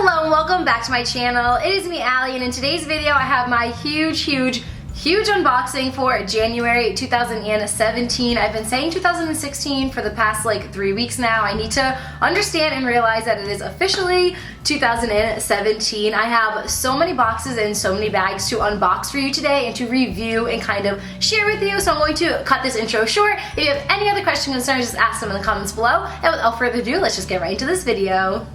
Hello and welcome back to my channel. It is me, Allie, and in today's video I have my huge unboxing for January 2017. I've been saying 2016 for the past like 3 weeks now. I need to understand and realize that it is officially 2017. I have so many boxes and so many bags to unbox for you today and to review and kind of share with you, so I'm going to cut this intro short. If you have any other questions or concerns, just ask them in the comments below, and without further ado, let's just get right into this video.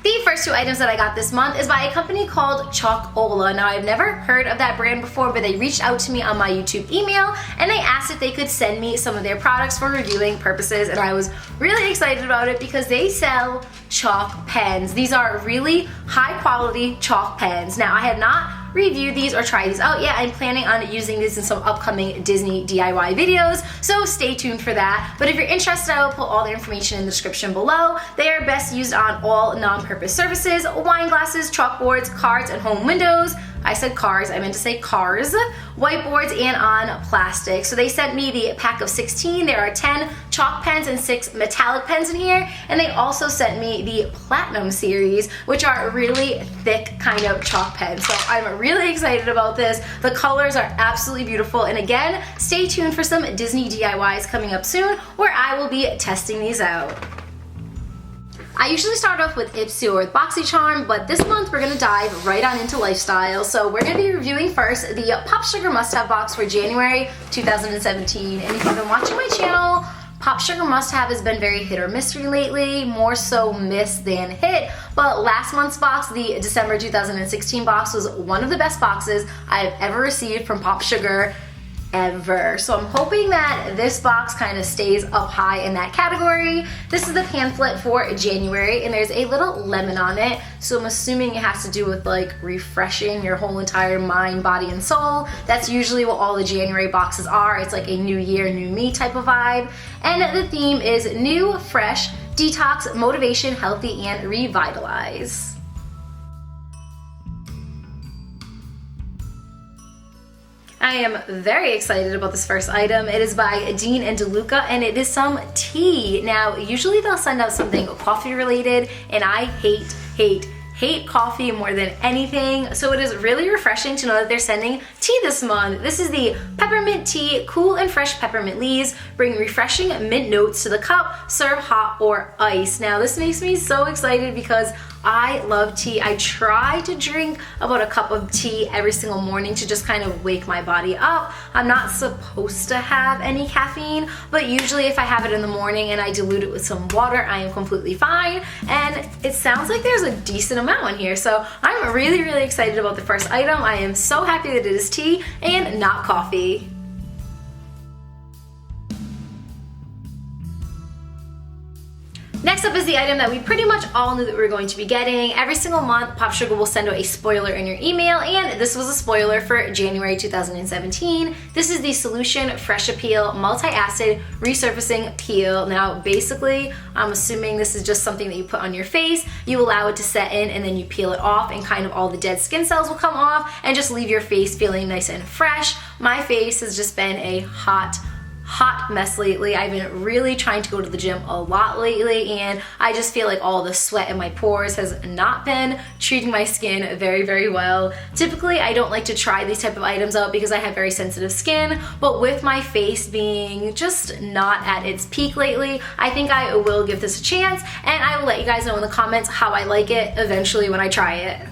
The first two items that I got this month is by a company called Chalkola. Now, I've never heard of that brand before, but they reached out to me on my YouTube email and they asked if they could send me some of their products for reviewing purposes, and I was really excited about it because they sell chalk pens. These are really high quality chalk pens. Now, I have not review these or try these out yet. I'm planning on using these in some upcoming Disney DIY videos, so stay tuned for that. But if you're interested, I will put all the information in the description below. They are best used on all non-purpose surfaces, wine glasses, chalkboards, cards, and home windows. I said cars, I meant to say cars, whiteboards, and on plastic. So they sent me the pack of 16. There are 10 chalk pens and 6 metallic pens in here. And they also sent me the Platinum series, which are really thick kind of chalk pens. So I'm really excited about this. The colors are absolutely beautiful. And again, stay tuned for some Disney DIYs coming up soon where I will be testing these out. I usually start off with Ipsy or with Boxycharm, but this month we're going to dive right on into lifestyle. So we're going to be reviewing first the POPSUGAR Must Have box for January 2017. And if you've been watching my channel, POPSUGAR Must Have has been very hit or miss lately, more so miss than hit. But last month's box, the December 2016 box, was one of the best boxes I've ever received from POPSUGAR ever. So I'm hoping that this box kind of stays up high in that category. This is the pamphlet for January, and there's a little lemon on it, so I'm assuming it has to do with like refreshing your whole entire mind, body, and soul. That's usually what all the January boxes are. It's like a new year, new me type of vibe. And the theme is new, fresh, detox, motivation, healthy, and revitalize. I am very excited about this first item. It is by Dean and DeLuca, and it is some tea. Now, usually they'll send out something coffee related, and I hate coffee more than anything, so it is really refreshing to know that they're sending tea this month. This is the peppermint tea. Cool and fresh peppermint leaves bring refreshing mint notes to the cup. Serve hot or iced. Now, this makes me so excited because I love tea. I try to drink about a cup of tea every single morning to just kind of wake my body up. I'm not supposed to have any caffeine, but usually if I have it in the morning and I dilute it with some water, I am completely fine. And it sounds like there's a decent amount in here, so I'm really excited about the first item. I am so happy that it is tea and not coffee. Next up is the item that we pretty much all knew that we were going to be getting. Every single month, POPSUGAR will send out a spoiler in your email, and this was a spoiler for January 2017. This is the Solution Fresh Appeal Multi-Acid Resurfacing Peel. Now, basically, I'm assuming this is just something that you put on your face. You allow it to set in, and then you peel it off, and kind of all the dead skin cells will come off, and just leave your face feeling nice and fresh. My face has just been a hot mess lately. I've been really trying to go to the gym a lot lately, and I just feel like all the sweat in my pores has not been treating my skin very well. Typically, I don't like to try these type of items out because I have very sensitive skin, but with my face being just not at its peak lately, I think I will give this a chance, and I will let you guys know in the comments how I like it eventually when I try it.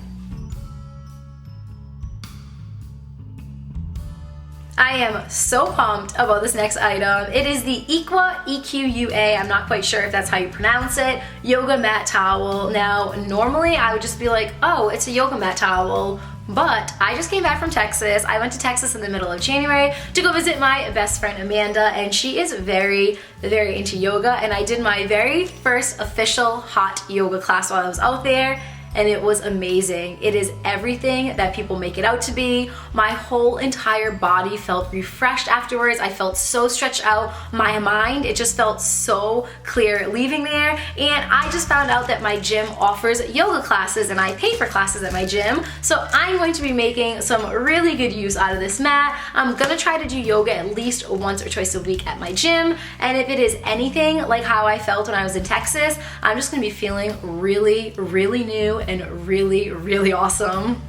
I am so pumped about this next item. It is the Equa, E-Q-U-A, I'm not quite sure if that's how you pronounce it, yoga mat towel. Now, normally I would just be like, oh, it's a yoga mat towel, but I just came back from Texas. I went to Texas in the middle of January to go visit my best friend Amanda, and she is very into yoga, and I did my very first official hot yoga class while I was out there, and it was amazing. It is everything that people make it out to be. My whole entire body felt refreshed afterwards. I felt so stretched out. My mind, it just felt so clear leaving there. And I just found out that my gym offers yoga classes, and I pay for classes at my gym. So I'm going to be making some really good use out of this mat. I'm gonna try to do yoga at least once or twice a week at my gym. And if it is anything like how I felt when I was in Texas, I'm just gonna be feeling really new new and really, really awesome.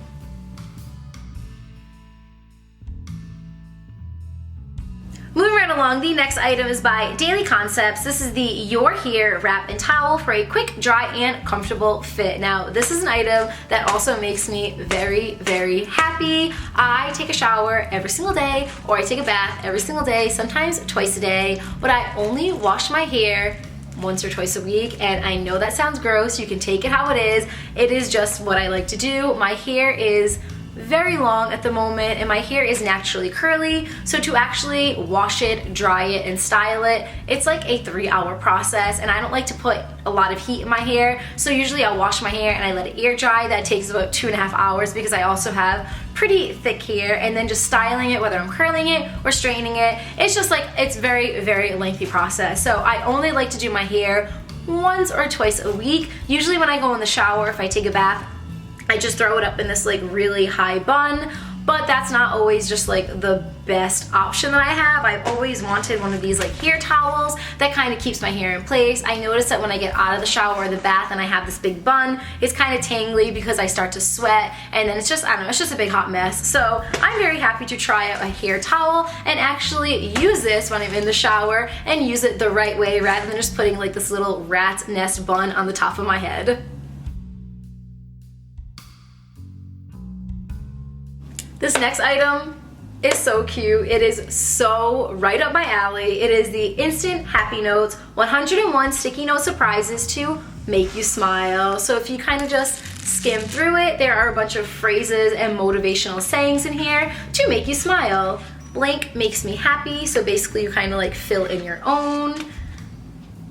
Moving right along, the next item is by Daily Concepts. This is the Your Hair Wrap and Towel for a quick, dry, and comfortable fit. Now, this is an item that also makes me very, very happy. I take a shower every single day, or I take a bath every single day, sometimes twice a day, but I only wash my hair once or twice a week, and I know that sounds gross. You can take it how it is. It is just what I like to do. My hair is very long at the moment and my hair is naturally curly, so to actually wash it, dry it, and style it, it's like a 3-hour process, and I don't like to put a lot of heat in my hair, so usually I'll wash my hair and I let it air dry. That takes about 2.5 hours because I also have pretty thick hair, and then just styling it, whether I'm curling it or straightening it, it's just like, it's very, very lengthy process. So I only like to do my hair once or twice a week. Usually when I go in the shower, if I take a bath, I just throw it up in this like really high bun, but that's not always just like the best option that I have. I've always wanted one of these like hair towels that kind of keeps my hair in place. I notice that when I get out of the shower or the bath and I have this big bun, it's kind of tangly because I start to sweat, and then it's just, I don't know, it's just a big hot mess. So I'm very happy to try out a hair towel and actually use this when I'm in the shower and use it the right way rather than just putting like this little rat's nest bun on the top of my head. This next item is so cute. It is so right up my alley. It is the Instant Happy Notes 101 Sticky Note Surprises to make you smile. So if you kind of just skim through it, there are a bunch of phrases and motivational sayings in here to make you smile. Blank makes me happy, so basically you kind of like fill in your own.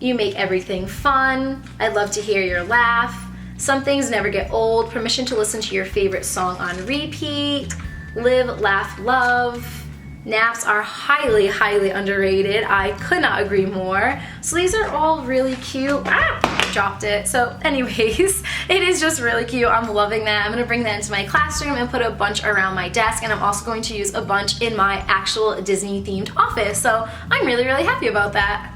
You make everything fun. I'd love to hear your laugh. Some things never get old. Permission to listen to your favorite song on repeat. Live, laugh, love. Naps are highly, highly underrated. I could not agree more. So these are all really cute. I dropped it. So anyways, it is just really cute. I'm loving that. I'm gonna bring that into my classroom and put a bunch around my desk, and I'm also going to use a bunch in my actual Disney themed office. So I'm really, really happy about that.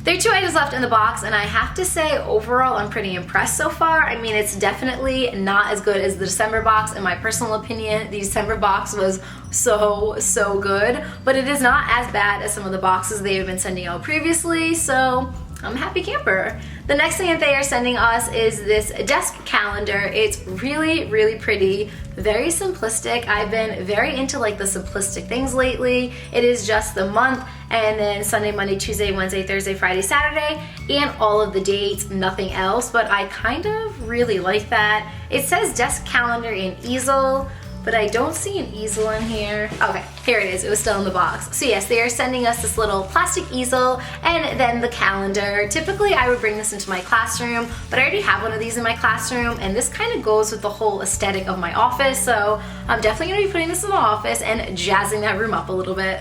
There are 2 items left in the box, and I have to say overall I'm pretty impressed so far. I mean, it's definitely not as good as the December box. In my personal opinion, the December box was so good, but it is not as bad as some of the boxes they have been sending out previously, so I'm a happy camper. The next thing that they are sending us is this desk calendar. It's really, really pretty, very simplistic. I've been very into like the simplistic things lately. It is just the month, and then Sunday, Monday, Tuesday, Wednesday, Thursday, Friday, Saturday, and all of the dates, nothing else, but I kind of really like that. It says desk calendar and easel, but I don't see an easel in here. Okay, here it is. It was still in the box. So yes, they are sending us this little plastic easel and then the calendar. Typically, I would bring this into my classroom, but I already have one of these in my classroom, and this kind of goes with the whole aesthetic of my office, so I'm definitely gonna be putting this in the office and jazzing that room up a little bit.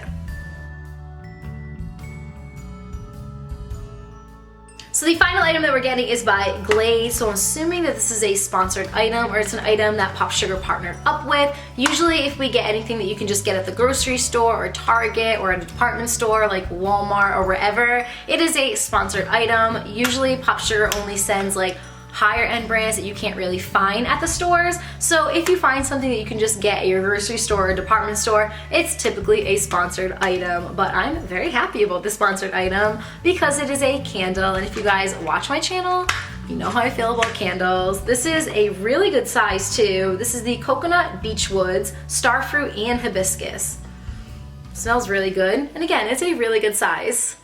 So the final item that we're getting is by Glaze, so I'm assuming that this is a sponsored item, or it's an item that POPSUGAR partnered up with. Usually if we get anything that you can just get at the grocery store or Target or at a department store like Walmart or wherever, it is a sponsored item. Usually POPSUGAR only sends like higher end brands that you can't really find at the stores. So if you find something that you can just get at your grocery store or department store, it's typically a sponsored item. But I'm very happy about this sponsored item because it is a candle, and if you guys watch my channel, you know how I feel about candles. This is a really good size too. This is the Coconut Beechwoods, Starfruit, and Hibiscus. Smells really good, and again, it's a really good size.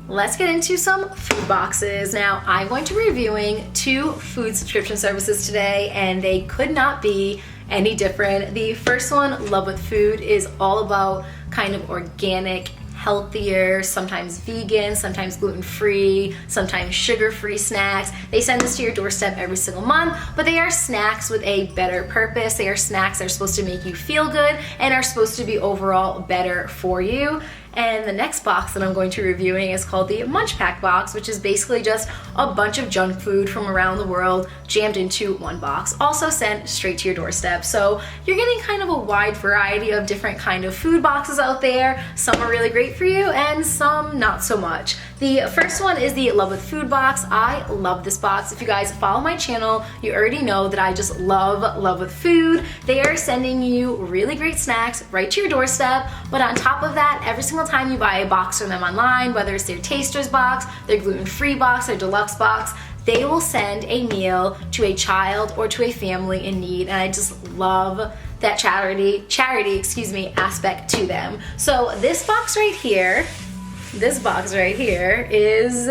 Let's get into some food boxes. Now, I'm going to be reviewing 2 food subscription services today, and they could not be any different. The first one, Love with Food, is all about kind of organic, healthier, sometimes vegan, sometimes gluten-free, sometimes sugar-free snacks. They send this to your doorstep every single month, but they are snacks with a better purpose. They are snacks that are supposed to make you feel good and are supposed to be overall better for you. And the next box that I'm going to be reviewing is called the MUNCHPAK box, which is basically just a bunch of junk food from around the world jammed into one box, also sent straight to your doorstep. So you're getting kind of a wide variety of different kind of food boxes out there. Some are really great for you and some not so much. The first one is the Love with Food box. I love this box. If you guys follow my channel, you already know that I just love with food. They are sending you really great snacks right to your doorstep, but on top of that, every single time you buy a box from them online, whether it's their Tasters box, their gluten-free box, their deluxe box, they will send a meal to a child or to a family in need, and I just love that charity aspect to them. So this box right here is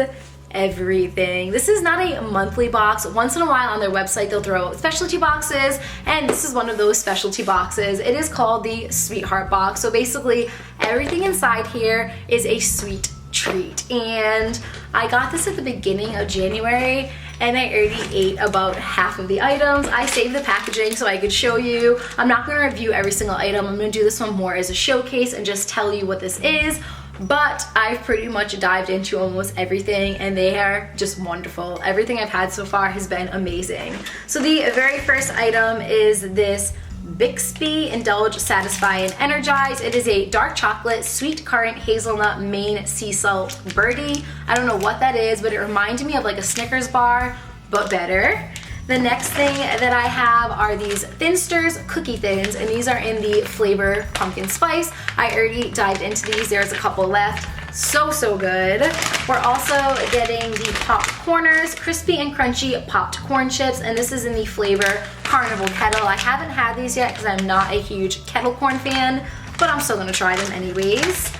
everything. This is not a monthly box. Once in a while on their website they'll throw out specialty boxes, and this is one of those specialty boxes. It is called the Sweetheart box. So basically everything inside here is a sweet treat, and I got this at the beginning of January and I already ate about half of the items. I saved the packaging so I could show you. I'm not going to review every single item. I'm going to do this one more as a showcase and just tell you what this is. But I've pretty much dived into almost everything and they are just wonderful. Everything I've had so far has been amazing. So the very first item is this Bixby Indulge, Satisfy, and Energize. It is a dark chocolate, sweet currant, hazelnut, Maine sea salt birdie. I don't know what that is, but it reminded me of like a Snickers bar, but better. The next thing that I have are these Thinsters Cookie Thins, and these are in the flavor pumpkin spice. I already dived into these. There's a couple left. So good. We're also getting the Popped Corners, crispy and crunchy popped corn chips, and this is in the flavor Carnival Kettle. I haven't had these yet because I'm not a huge kettle corn fan, but I'm still gonna try them anyways.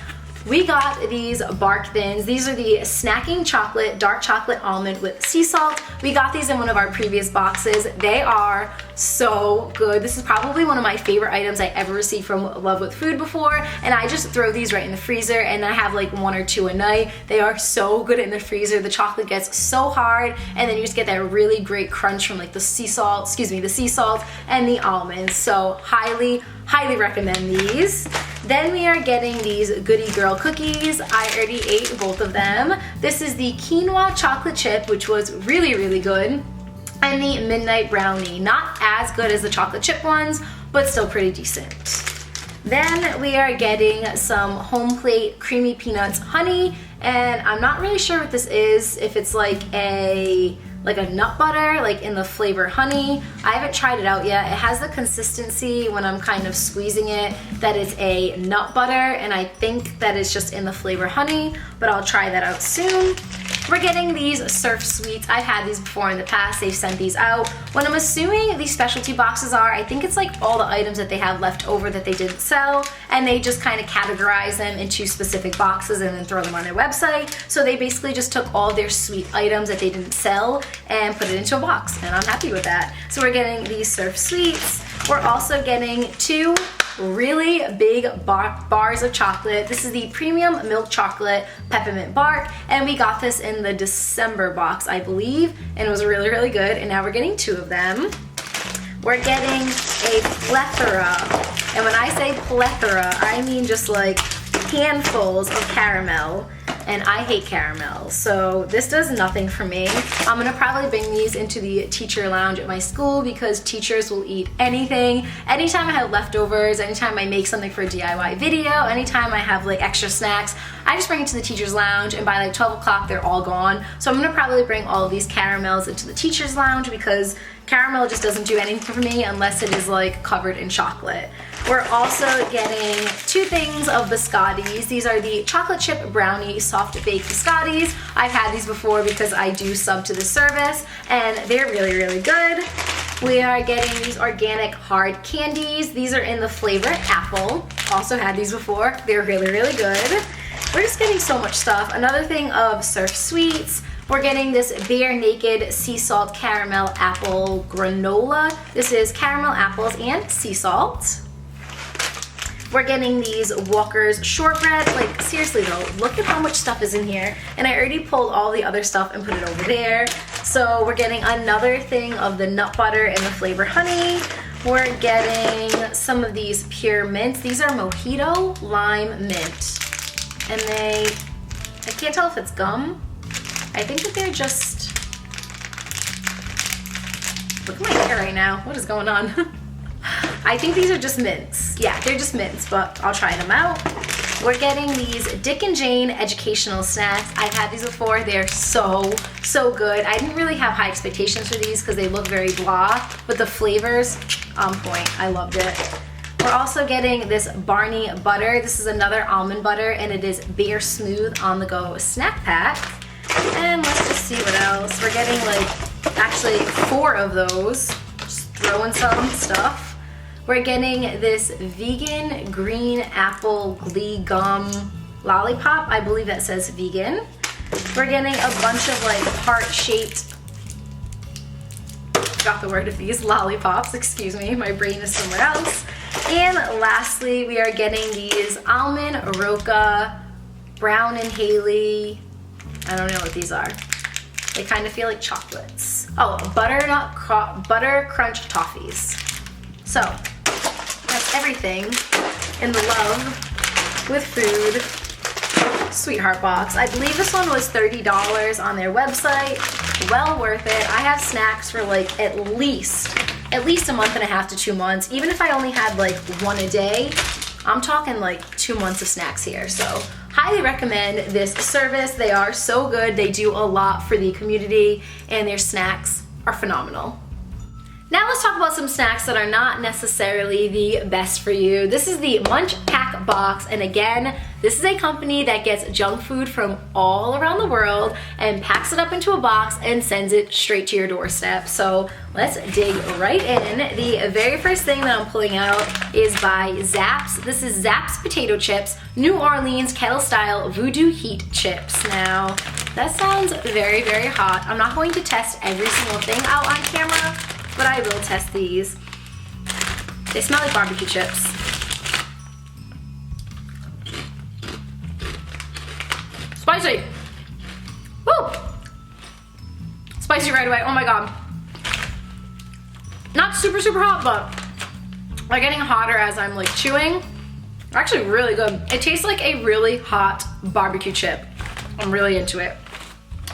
We got these Bark Thins. These are the snacking chocolate, dark chocolate almond with sea salt. We got these in one of our previous boxes. They are so good. This is probably one of my favorite items I ever received from Love with Food before, and I just throw these right in the freezer and I have like one or two a night. They are so good in the freezer. The chocolate gets so hard and then you just get that really great crunch from like the sea salt and the almonds. So highly recommend these. Then we are getting these Goody Girl cookies. I already ate both of them. This is the quinoa chocolate chip, which was really good, and the midnight brownie. Not as good as the chocolate chip ones, but still pretty decent. Then we are getting some home plate creamy peanuts honey, and I'm not really sure what this is, if it's like a nut butter, like in the flavor honey. I haven't tried it out yet. It has the consistency when I'm kind of squeezing it that it's a nut butter, and I think that it's just in the flavor honey, but I'll try that out soon. We're getting these Surf Sweets. I've had these before in the past. They've sent these out. What I'm assuming these specialty boxes are, I think it's like all the items that they have left over that they didn't sell, and they just kind of categorize them into specific boxes and then throw them on their website. So they basically just took all their sweet items that they didn't sell and put it into a box, and I'm happy with that. So we're getting these Surf Sweets. We're also getting two really big bars of chocolate. This is the premium milk chocolate peppermint bark, and we got this in the December box, I believe, and it was really good, and now we're getting two of them. We're getting a plethora, and when I say plethora, I mean just like handfuls of caramel. And I hate caramel, so this does nothing for me. I'm gonna probably bring these into the teacher lounge at my school because teachers will eat anything. Anytime I have leftovers, anytime I make something for a DIY video, anytime I have like extra snacks, I just bring it to the teacher's lounge, and by like 12 o'clock they're all gone. So I'm gonna probably bring all of these caramels into the teacher's lounge because caramel just doesn't do anything for me unless it is like covered in chocolate. We're also getting two things of biscottis. These are the chocolate chip brownie soft baked biscottis. I've had these before because I do sub to this service, and they're really good. We are getting these organic hard candies. These are in the flavor apple. Also had these before. They're really good. We're just getting so much stuff. Another thing of Surf Sweets. We're getting this Bare Naked Sea Salt Caramel Apple Granola. This is caramel apples and sea salt. We're getting these Walker's shortbread. Like, seriously though, look at how much stuff is in here. And I already pulled all the other stuff and put it over there. So we're getting another thing of the nut butter and the flavor honey. We're getting some of these pure mints. These are Mojito Lime Mint. And I can't tell if it's gum. I think that they're just, look at my hair right now. What is going on? I think these are just mints. Yeah, they're just mints, but I'll try them out. We're getting these Dick and Jane educational snacks. I've had these before. They're so good. I didn't really have high expectations for these because they look very blah, but the flavors, on point. I loved it. We're also getting this Barney butter. This is another almond butter, and it is Bare Smooth on the go snack pack. And let's just see what else. We're getting like, actually 4 of those. Just throwing some stuff. We're getting this vegan green apple glee gum lollipop. I believe that says vegan. We're getting a bunch of like heart-shaped, forgot the word of these, lollipops, excuse me, my brain is somewhere else. And lastly, we are getting these almond roca, brown and Haley, I don't know what these are. They kind of feel like chocolates. Oh, butter crunch toffees. So, that's everything in the love with food sweetheart box. I believe this one was $30 on their website. Well worth it. I have snacks for like at least a month and a half to 2 months. Even if I only had like 1 a day, I'm talking like 2 months of snacks here. So highly recommend this service. They are so good. They do a lot for the community and their snacks are phenomenal. Now let's talk about some snacks that are not necessarily the best for you. This is the MUNCHPAK box, and again, this is a company that gets junk food from all around the world and packs it up into a box and sends it straight to your doorstep. So let's dig right in. The very first thing that I'm pulling out is by Zapp's. This is Zapp's potato chips, New Orleans kettle style voodoo heat chips. Now, that sounds very, very hot. I'm not going to test every single thing out on camera, but I will test these. They smell like barbecue chips. Spicy! Woo! Spicy right away, oh my god. Not super, super hot, but they're getting hotter as I'm like chewing. They're actually really good. It tastes like a really hot barbecue chip. I'm really into it.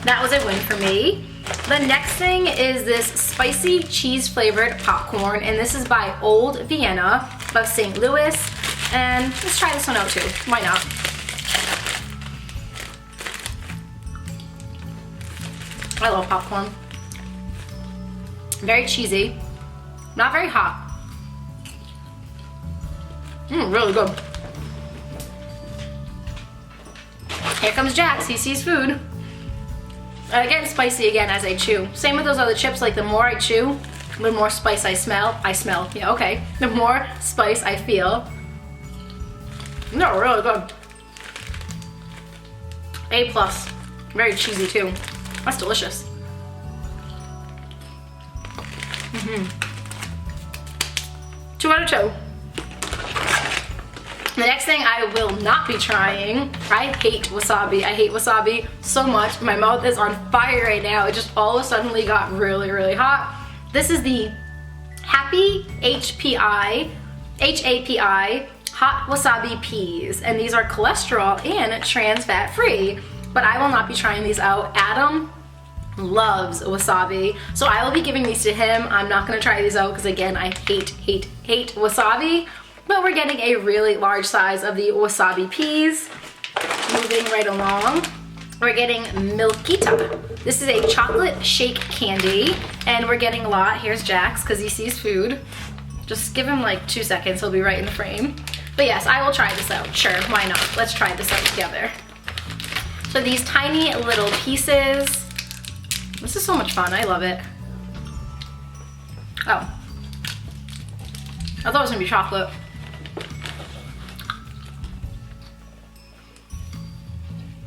That was a win for me. The next thing is this spicy cheese flavored popcorn, and this is by Old Vienna of St. Louis. And let's try this one out too. Why not? I love popcorn. Very cheesy, not very hot. Really good. Here comes Jax, he sees food. Again, spicy again as I chew. Same with those other chips, like the more I chew, the more spice I smell. Yeah, okay. The more spice I feel. No, really good. A+. Very cheesy too. That's delicious. 2 out of 2. The next thing I will not be trying, I hate wasabi. I hate wasabi so much. My mouth is on fire right now. It just all of a sudden got really, really hot. This is the Happy HAPI hot wasabi peas, and these are cholesterol and trans fat free, but I will not be trying these out. Adam loves wasabi, so I will be giving these to him. I'm not gonna try these out because again, I hate wasabi. But we're getting a really large size of the wasabi peas. Moving right along, we're getting Milkita. This is a chocolate shake candy, and we're getting a lot. Here's Jax, because he sees food. Just give him like 2 seconds, he'll be right in the frame. But yes, I will try this out. Sure, why not? Let's try this out together. So these tiny little pieces. This is so much fun, I love it. Oh. I thought it was gonna be chocolate.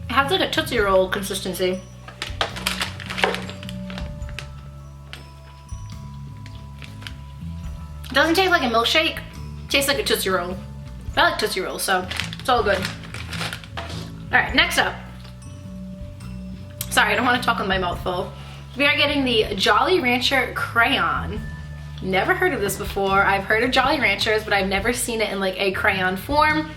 It has like a Tootsie Roll consistency. It doesn't taste like a milkshake, it tastes like a Tootsie Roll. I like Tootsie Rolls, so it's all good. Alright, next up. Sorry, I don't want to talk with my mouth full. We are getting the Jolly Rancher Crayon. Never heard of this before. I've heard of Jolly Ranchers, but I've never seen it in like a crayon form.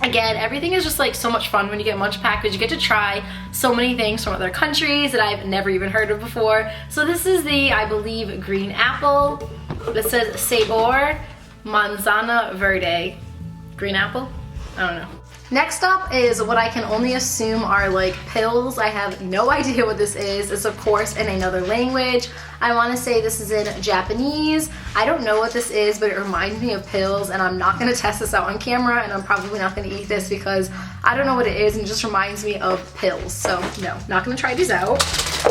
Again, everything is just like so much fun when you get MUNCHPAK because you get to try so many things from other countries that I've never even heard of before. So this is the, I believe, green apple. This says Sabor Manzana Verde. Green apple? I don't know. Next up is what I can only assume are like pills. I have no idea what this is. It's of course in another language. I want to say this is in Japanese. I don't know what this is, but it reminds me of pills, and I'm not going to test this out on camera, and I'm probably not going to eat this because I don't know what it is and it just reminds me of pills. So no, not going to try these out.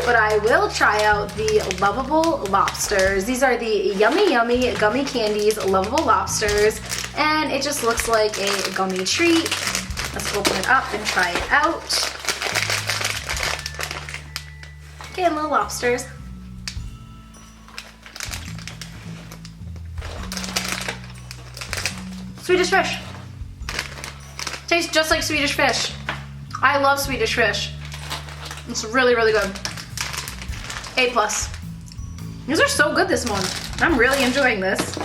But I will try out the Lovable Lobsters. These are the Yummy Yummy Gummy Candies Lovable Lobsters, and it just looks like a gummy treat. Let's open it up and try it out. Okay, little lobsters. Swedish fish. Tastes just like Swedish fish. I love Swedish fish. It's really, really good. A+. These are so good this month. I'm really enjoying this.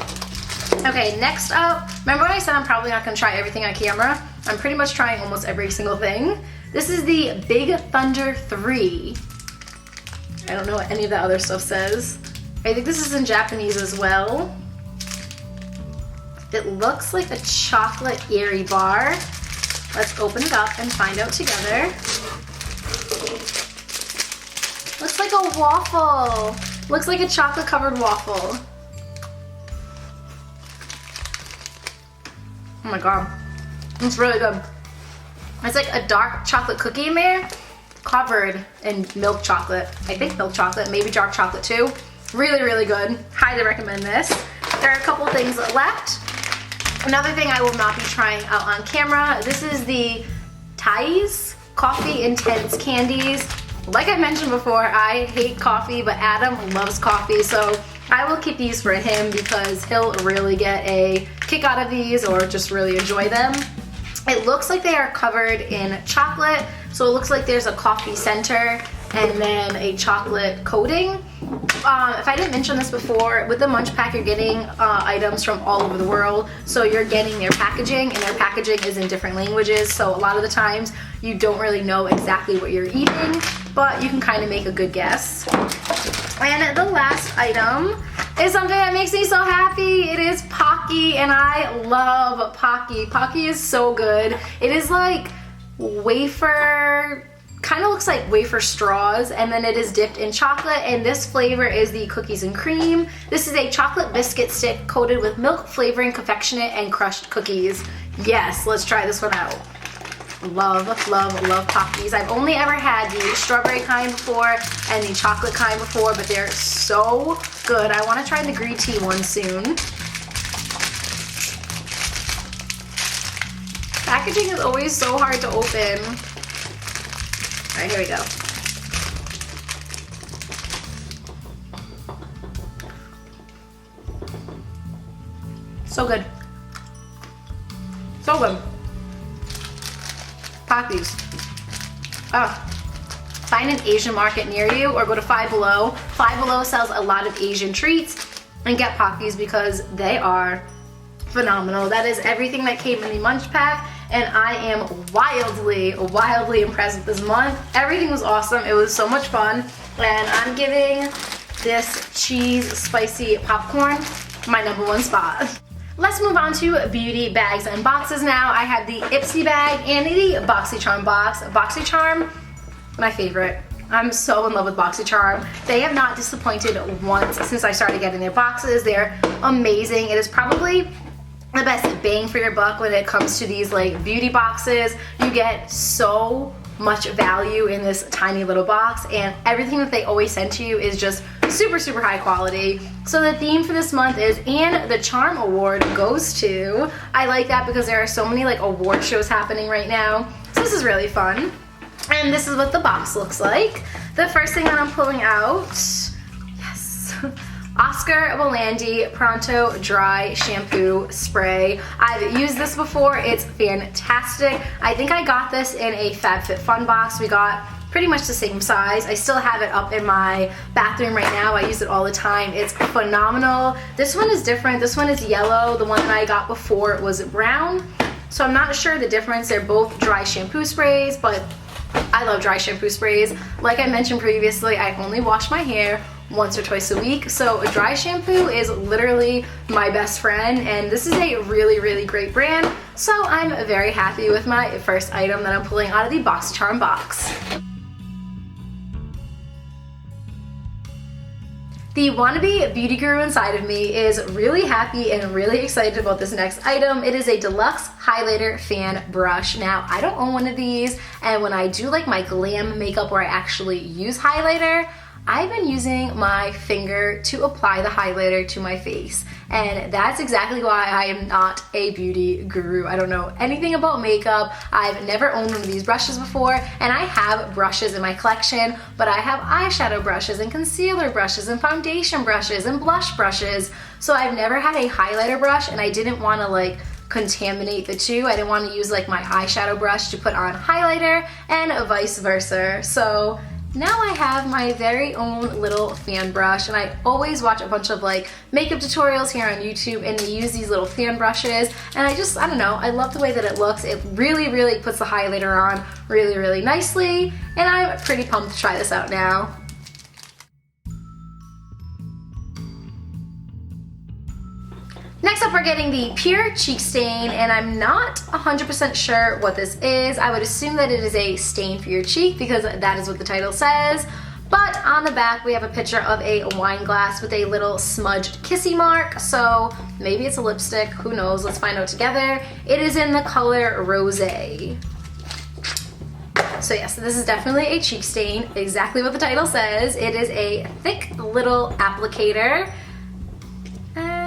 Okay, next up, remember when I said I'm probably not gonna try everything on camera? I'm pretty much trying almost every single thing. This is the Big Thunder 3. I don't know what any of the other stuff says. I think this is in Japanese as well. It looks like a chocolate Airy bar. Let's open it up and find out together. Looks like a waffle. Looks like a chocolate covered waffle. Oh my god, it's really good. It's like a dark chocolate cookie in there, covered in milk chocolate. I think milk chocolate, maybe dark chocolate too. Really, really good. Highly recommend this. There are a couple things left. Another thing I will not be trying out on camera, this is the Thais Coffee Intense Candies. Like I mentioned before, I hate coffee, but Adam loves coffee, so I will keep these for him because he'll really get a kick out of these or just really enjoy them. It looks like they are covered in chocolate, so it looks like there's a coffee center and then a chocolate coating. If I didn't mention this before, with the MUNCHPAK you're getting items from all over the world, so you're getting their packaging, and their packaging is in different languages, so a lot of the times you don't really know exactly what you're eating, but you can kind of make a good guess. And the last item is something that makes me so happy. It is Pocky, and I love Pocky. Pocky is so good. It is like wafer, kind of looks like wafer straws, and then it is dipped in chocolate, and this flavor is the cookies and cream. This is a chocolate biscuit stick coated with milk flavoring, confectionate, and crushed cookies. Yes, let's try this one out. Love, love, love Pockies. I've only ever had the strawberry kind before and the chocolate kind before, but they're so good. I want to try the green tea one soon. Packaging is always so hard to open. All right, here we go. So good. So good. Pockies. Find an Asian market near you or go to Five Below. Five Below sells a lot of Asian treats, and get Pockies because they are phenomenal. That is everything that came in the MUNCHPAK, and I am wildly, wildly impressed with this month. Everything was awesome. It was so much fun, and I'm giving this cheese spicy popcorn my #1 spot. Let's move on to beauty bags and boxes now. I have the Ipsy bag and the Boxycharm box. Boxycharm, my favorite. I'm so in love with Boxycharm. They have not disappointed once since I started getting their boxes. They're amazing. It is probably the best bang for your buck when it comes to these like beauty boxes. You get so much value in this tiny little box, and everything that they always send to you is just super, super high quality. So the theme for this month is, and the Charm Award goes to, I like that because there are so many like award shows happening right now. So this is really fun. And this is what the box looks like. The first thing that I'm pulling out, yes, Oscar Wilde Pronto Dry Shampoo Spray. I've used this before, it's fantastic. I think I got this in a FabFitFun box. We got pretty much the same size. I still have it up in my bathroom right now. I use it all the time. It's phenomenal. This one is different. This one is yellow. The one that I got before was brown. So I'm not sure the difference. They're both dry shampoo sprays, but I love dry shampoo sprays. Like I mentioned previously, I only wash my hair once or twice a week, so a dry shampoo is literally my best friend, and this is a really, really great brand, so I'm very happy with my first item that I'm pulling out of the Boxycharm box. The wannabe beauty guru inside of me is really happy and really excited about this next item. It is a deluxe highlighter fan brush. Now, I don't own one of these, and when I do like my glam makeup where I actually use highlighter, I've been using my finger to apply the highlighter to my face, and that's exactly why I am not a beauty guru. I don't know anything about makeup. I've never owned one of these brushes before, and I have brushes in my collection, but I have eyeshadow brushes and concealer brushes and foundation brushes and blush brushes, so I've never had a highlighter brush, and I didn't want to like contaminate the two. I didn't want to use like my eyeshadow brush to put on highlighter and vice versa. So now I have my very own little fan brush, and I always watch a bunch of like makeup tutorials here on YouTube, and they use these little fan brushes, and I don't know, I love the way that it looks. It really, really puts the highlighter on really, really nicely, and I'm pretty pumped to try this out now. Next up, we're getting the Pure Cheek Stain, and I'm not 100% sure what this is. I would assume that it is a stain for your cheek because that is what the title says. But on the back, we have a picture of a wine glass with a little smudged kissy mark. So maybe it's a lipstick, who knows? Let's find out together. It is in the color Rosé. So yes, this is definitely a cheek stain, exactly what the title says. It is a thick little applicator.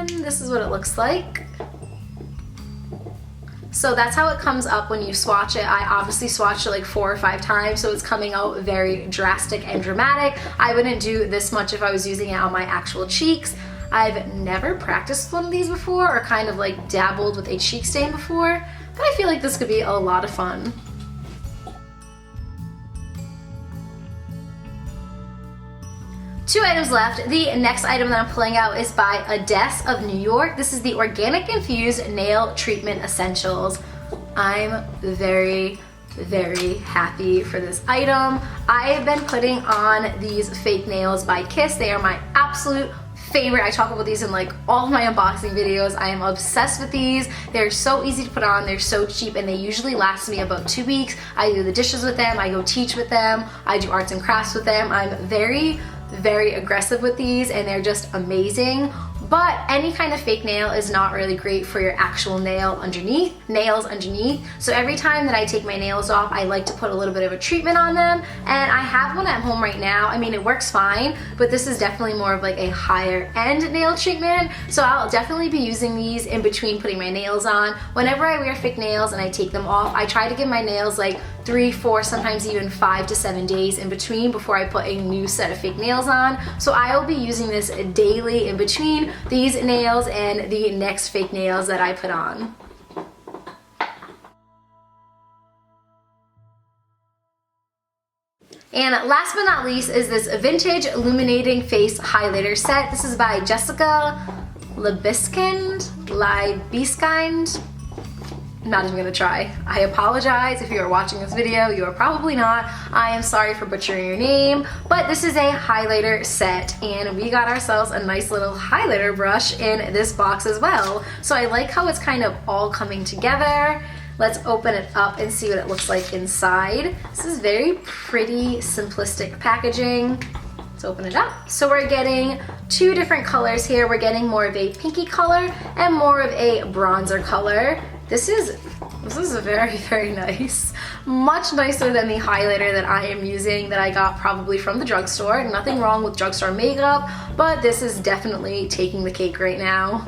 This is what it looks like. So that's how it comes up when you swatch it. I obviously swatched it like 4 or 5 times, so it's coming out very drastic and dramatic. I wouldn't do this much if I was using it on my actual cheeks. I've never practiced one of these before or kind of like dabbled with a cheek stain before, but I feel like this could be a lot of fun. 2 items left. The next item that I'm pulling out is by Adesse of New York. This is the Organic Infused Nail Treatment Essentials. I'm very, very happy for this item. I have been putting on these fake nails by Kiss. They are my absolute favorite. I talk about these in like all of my unboxing videos. I am obsessed with these. They're so easy to put on, they're so cheap, and they usually last me about 2 weeks. I do the dishes with them, I go teach with them, I do arts and crafts with them. I'm very aggressive with these, and they're just amazing. But any kind of fake nail is not really great for your actual nails underneath. So every time that I take my nails off, I like to put a little bit of a treatment on them, and I have one at home right now. I mean, it works fine, but this is definitely more of like a higher end nail treatment. So I'll definitely be using these in between putting my nails on. Whenever I wear fake nails and I take them off, I try to give my nails like 3, 4, sometimes even 5 to 7 days in between before I put a new set of fake nails on. So I will be using this daily in between these nails and the next fake nails that I put on. And last but not least is this Vintage Illuminating Face Highlighter Set. This is by Jessica Liebeskind. I'm not even gonna try. I apologize if you are watching this video. You are probably not. I am sorry for butchering your name, but this is a highlighter set, and we got ourselves a nice little highlighter brush in this box as well. So I like how it's kind of all coming together. Let's open it up and see what it looks like inside. This is very pretty, simplistic packaging. Let's open it up. So we're getting 2 different colors here. We're getting more of a pinky color and more of a bronzer color. This is very, very nice. Much nicer than the highlighter that I am using that I got probably from the drugstore. Nothing wrong with drugstore makeup, but this is definitely taking the cake right now.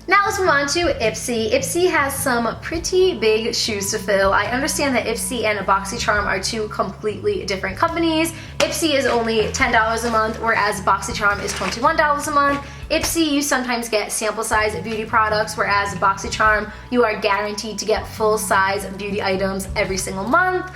Now let's move on to Ipsy. Ipsy has some pretty big shoes to fill. I understand that Ipsy and Boxycharm are 2 completely different companies. Ipsy is only $10 a month, whereas Boxycharm is $21 a month. Ipsy, you sometimes get sample size beauty products, whereas Boxycharm, you are guaranteed to get full size beauty items every single month.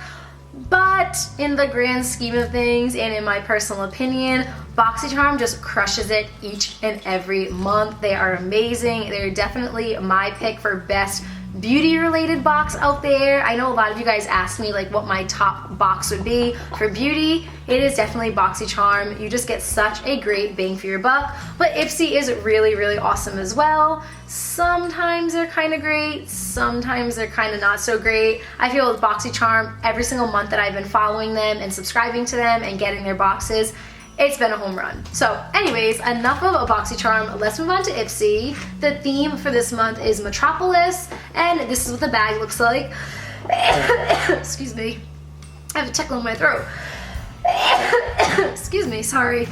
But in the grand scheme of things and in my personal opinion, Boxycharm just crushes it each and every month. They are amazing. They're definitely my pick for best beauty related box out there. I know a lot of you guys asked me like what my top box would be for beauty. It is definitely Boxycharm. You just get such a great bang for your buck. But Ipsy is really, really awesome as well. Sometimes they're kind of great, sometimes they're kind of not so great. I feel with Boxycharm, every single month that I've been following them and subscribing to them and getting their boxes, it's been a home run. So anyways, enough of a Boxycharm. Let's move on to Ipsy. The theme for this month is Metropolis, and this is what the bag looks like. Excuse me. I have a tickle in my throat. Excuse me, sorry.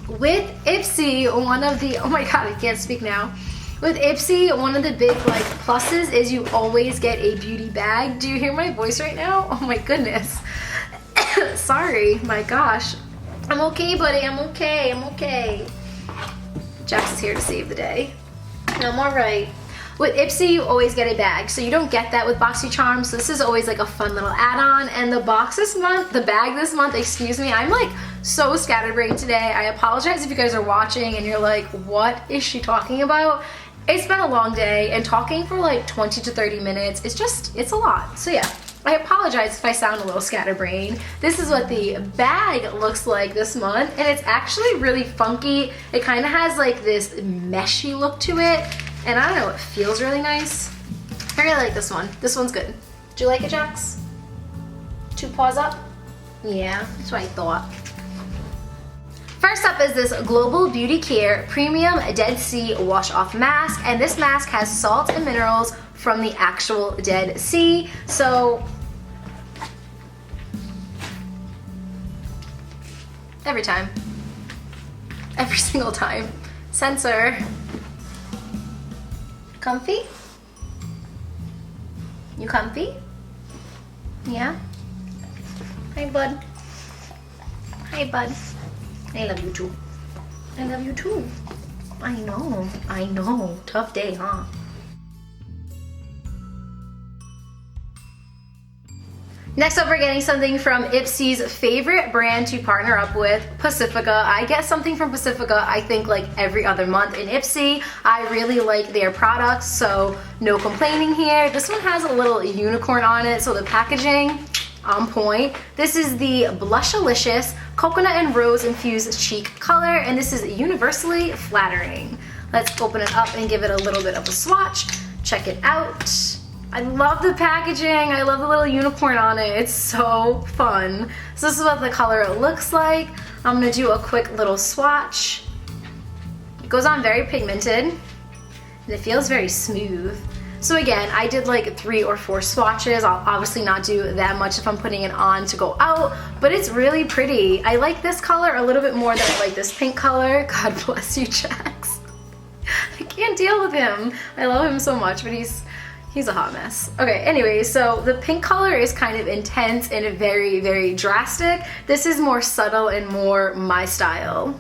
With Ipsy, one of the, oh my god, I can't speak now. With Ipsy, one of the big like pluses is you always get a beauty bag. Do you hear my voice right now? Oh my goodness. Sorry, my gosh. I'm okay, buddy, I'm okay, I'm okay. Jax is here to save the day. I'm alright. With Ipsy, you always get a bag, so you don't get that with Boxycharm, so this is always like a fun little add-on. And the box this month, the bag this month, excuse me, I'm like so scatterbrained today. I apologize if you guys are watching and you're like, what is she talking about? It's been a long day, and talking for like 20 to 30 minutes, it's a lot. So yeah, I apologize if I sound a little scatterbrained. This is what the bag looks like this month, and it's actually really funky. It kind of has like this meshy look to it, and I don't know, it feels really nice. I really like this one. This one's good. Do you like it, Jax? 2 paws up? Yeah, that's what I thought. First up is this Global Beauty Care Premium Dead Sea Wash Off Mask, and this mask has salt and minerals from the actual Dead Sea. So every time, every single time. Sensor. Comfy? You comfy? Yeah? Hi, bud. Hi, bud. I love you too. I love you too. I know. Tough day, huh? Next up, we're getting something from Ipsy's favorite brand to partner up with, Pacifica. I get something from Pacifica, I think, like every other month in Ipsy. I really like their products, so no complaining here. This one has a little unicorn on it, so the packaging, on point. This is the Blushalicious Coconut and Rose Infused Cheek Color, and this is universally flattering. Let's open it up and give it a little bit of a swatch. Check it out. I love the packaging. I love the little unicorn on it. It's so fun. So this is what the color looks like. I'm gonna do a quick little swatch. It goes on very pigmented, and it feels very smooth. So again, I did like 3 or 4 swatches. I'll obviously not do that much if I'm putting it on to go out, but it's really pretty. I like this color a little bit more than I like this pink color. God bless you, Jax. I can't deal with him. I love him so much, but he's a hot mess. Okay, anyway, so the pink color is kind of intense and very, very drastic. This is more subtle and more my style.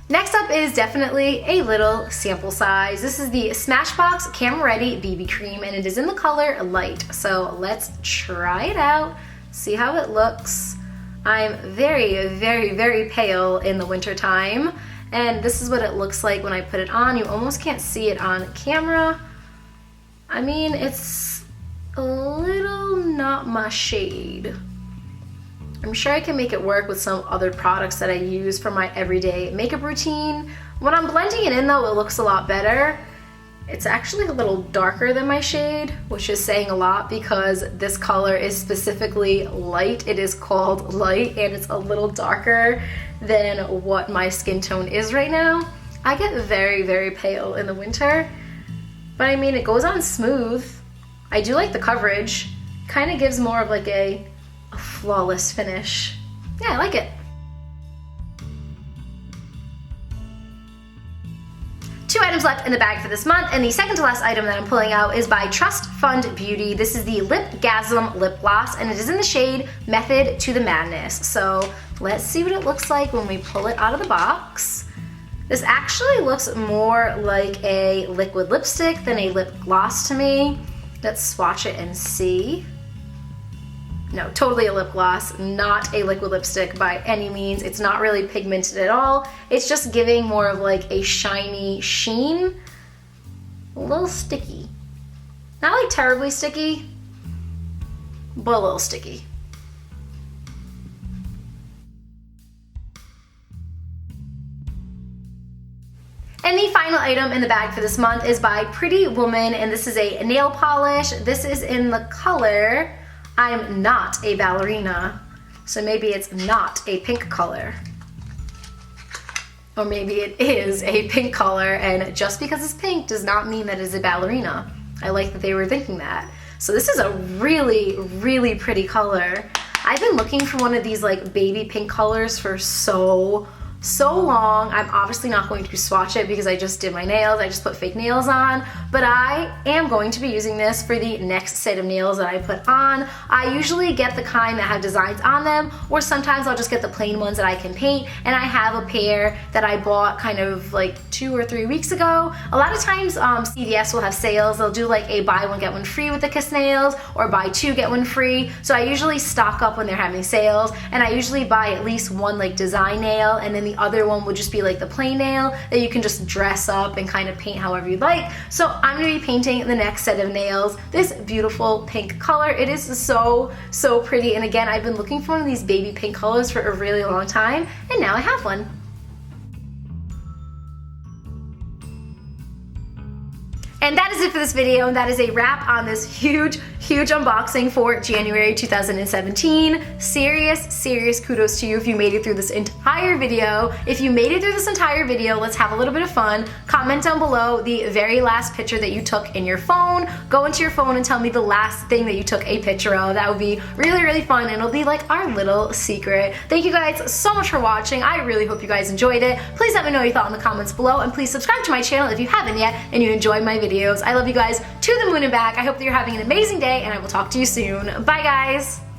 Next up is definitely a little sample size. This is the Smashbox Camera Ready BB Cream, and it is in the color Light. So let's try it out, see how it looks. I'm very, very, very pale in the winter time, and this is what it looks like when I put it on. You almost can't see it on camera. I mean, it's a little not my shade. I'm sure I can make it work with some other products that I use for my everyday makeup routine. When I'm blending it in though, it looks a lot better. It's actually a little darker than my shade, which is saying a lot because this color is specifically light. It is called Light, and it's a little darker than what my skin tone is right now. I get very, very pale in the winter, but I mean, it goes on smooth. I do like the coverage. Kind of gives more of like a flawless finish. Yeah, I like it. 2 items left in the bag for this month, and the second to last item that I'm pulling out is by Trust Fund Beauty. This is the Lipgasm Lip Gloss, and it is in the shade Method to the Madness. So let's see what it looks like when we pull it out of the box. This actually looks more like a liquid lipstick than a lip gloss to me. Let's swatch it and see. No, totally a lip gloss, not a liquid lipstick by any means. It's not really pigmented at all. It's just giving more of like a shiny sheen. A little sticky. Not like terribly sticky, but a little sticky. And the final item in the bag for this month is by Pretty Woman, and this is a nail polish. This is in the color I'm Not a Ballerina. So maybe it's not a pink color. Or maybe it is a pink color, and just because it's pink does not mean that it's a ballerina. I like that they were thinking that. So this is a really, really pretty color. I've been looking for one of these like baby pink colors for so long. I'm obviously not going to swatch it because I just did my nails. I just put fake nails on, but I am going to be using this for the next set of nails that I put on. I usually get the kind that have designs on them, or sometimes I'll just get the plain ones that I can paint, and I have a pair that I bought kind of like 2 or 3 weeks ago. A lot of times CVS will have sales. They'll do like a buy one get one free with the Kiss nails, or buy 2 get 1 free. So I usually stock up when they're having sales, and I usually buy at least one like design nail, and then the other one would just be like the plain nail that you can just dress up and kind of paint however you'd like. So I'm going to be painting the next set of nails this beautiful pink color. It is so pretty, and again, I've been looking for one of these baby pink colors for a really long time, and now I have one. And that is it for this video, and that is a wrap on this huge unboxing for January 2017. Serious kudos to you if you made it through this entire video. If you made it through this entire video, let's have a little bit of fun. Comment down below the very last picture that you took in your phone. Go into your phone and tell me the last thing that you took a picture of. That would be really fun, and it'll be like our little secret. Thank you guys so much for watching. I really hope you guys enjoyed it. Please let me know what you thought in the comments below, and please subscribe to my channel if you haven't yet and you enjoy my videos. I love you guys to the moon and back. I hope that you're having an amazing day, and I will talk to you soon. Bye guys!